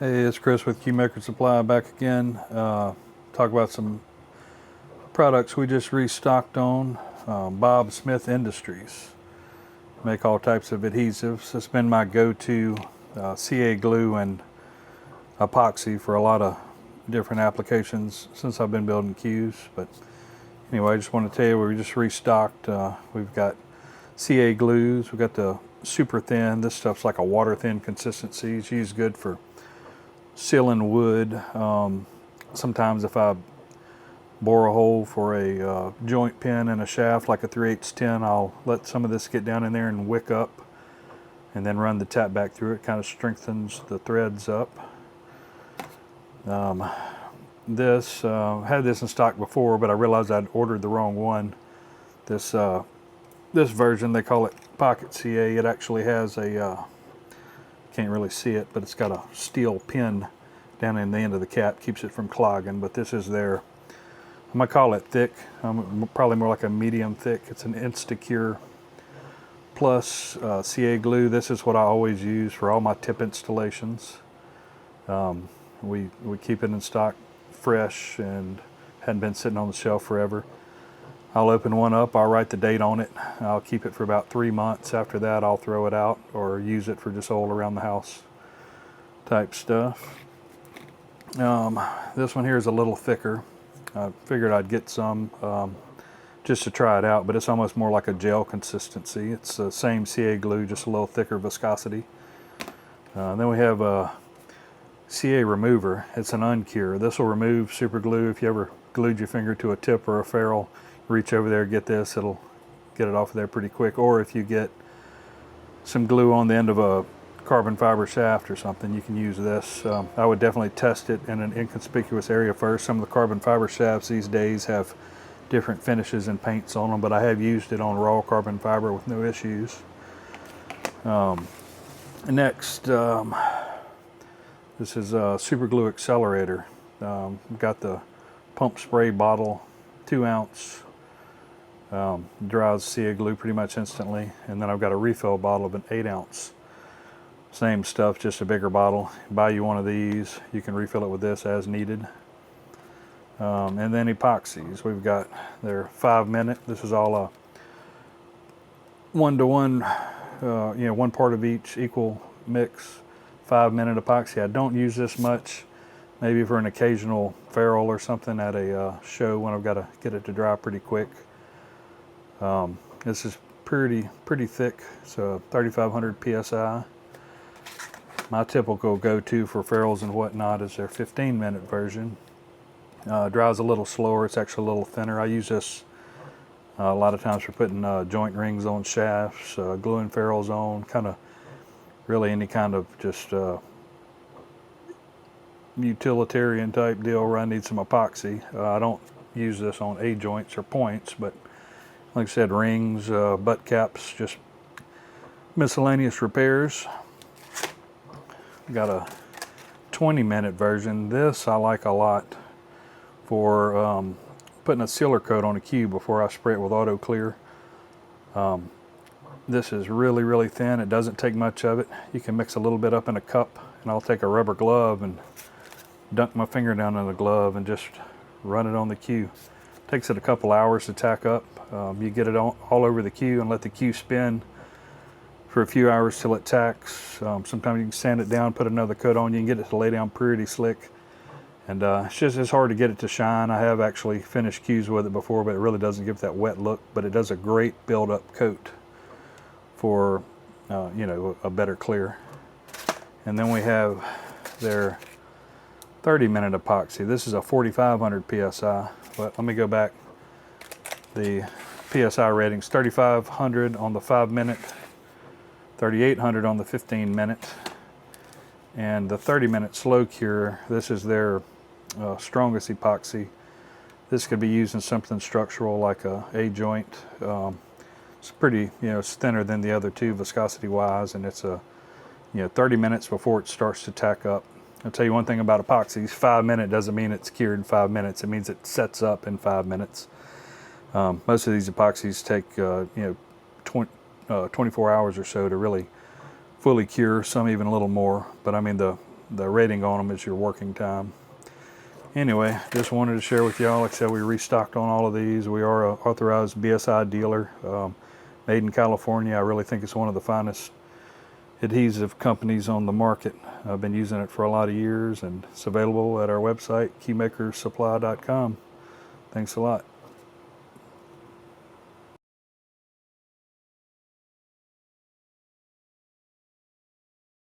Hey, it's Chris with Q-Maker Supply back again. Talk about some products we just restocked on. Bob Smith Industries make all types of adhesives. It's been my go-to CA glue and epoxy for a lot of different applications since I've been building Qs. But anyway, I just want to tell you we just restocked. We've got CA glues. We've got the super thin. This stuff's like a water thin consistency. It's used good for sealing wood. Sometimes if I bore a hole for a joint pin in a shaft like a 3/8 tin, I'll let some of this get down in there and wick up and then run the tap back through it. Kind of strengthens the threads up. This had this in stock before, but I realized I'd ordered the wrong one. This version, they call it Pocket CA. It actually has a can't really see it, but it's got a steel pin down in the end of the cap, keeps it from clogging. But this is their, I'm gonna call it thick, probably more like a medium thick. It's an Insta-Cure Plus CA glue. This is what I always use for all my tip installations. We keep it in stock fresh and hadn't been sitting on the shelf forever. I'll open one up, I'll write the date on it. I'll keep it for about 3 months. After that, I'll throw it out or use it for just all around the house type stuff. This one here is a little thicker. I figured I'd get some just to try it out, but it's almost more like a gel consistency. It's the same CA glue, just a little thicker viscosity. Then we have a CA remover. It's an uncure. This will remove super glue. If you ever glued your finger to a tip or a ferrule, reach over there, get this, it'll get it off of there pretty quick. Or if you get some glue on the end of a carbon fiber shaft or something, you can use this. I would definitely test it in an inconspicuous area first. Some of the carbon fiber shafts these days have different finishes and paints on them, but I have used it on raw carbon fiber with no issues. Next, this is a super glue accelerator. Got the pump spray bottle, 2 ounce. Dries CA glue pretty much instantly. And then I've got a refill bottle of an 8 ounce. Same stuff, just a bigger bottle. Buy you one of these, you can refill it with this as needed. And then epoxies. We've got their 5-minute. This is all a 1-to-1, 1 part of each equal mix. 5-minute epoxy. I don't use this much. Maybe for an occasional ferrule or something at a show when I've got to get it to dry pretty quick. This is pretty thick. So 3,500 PSI. My typical go-to for ferrules and whatnot is their 15-minute version. Dries a little slower. It's actually a little thinner. I use this a lot of times for putting joint rings on shafts, gluing ferrules on, kind of really any kind of just utilitarian type deal where I need some epoxy. I don't use this on A joints or points, but like I said, rings, butt caps, just miscellaneous repairs. Got a 20-minute version. This I like a lot for putting a sealer coat on a cube before I spray it with auto clear. This is really thin. It doesn't take much of it. You can mix a little bit up in a cup, and I'll take a rubber glove and dunk my finger down in the glove and just run it on the cue. Takes it a couple hours to tack up. You get it all over the cue and let the cue spin for a few hours till it tacks. Sometimes you can sand it down, put another coat on. You can get it to lay down pretty slick. And it's hard to get it to shine. I have actually finished cues with it before, but it really doesn't give that wet look. But it does a great build-up coat for a better clear. And then we have their 30-minute epoxy. This is a 4,500 PSI, but let me go back. The PSI ratings, 3,500 on the 5-minute, 3,800 on the 15-minute, and the 30-minute slow cure. This is their strongest epoxy. This could be used in something structural like a joint. It's pretty, it's thinner than the other two viscosity-wise, and it's 30 minutes before it starts to tack up. I'll tell you one thing about epoxies. 5-minute doesn't mean it's cured in 5 minutes. It means it sets up in 5 minutes. Most of these epoxies take 24 hours or so to really fully cure, some even a little more. But I mean, the the rating on them is your working time. Anyway, just wanted to share with y'all. Like I said, we restocked on all of these. We are an authorized BSI dealer, made in California. I really think it's one of the finest adhesive companies on the market. I've been using it for a lot of years, and it's available at our website, keymakersupply.com. Thanks a lot.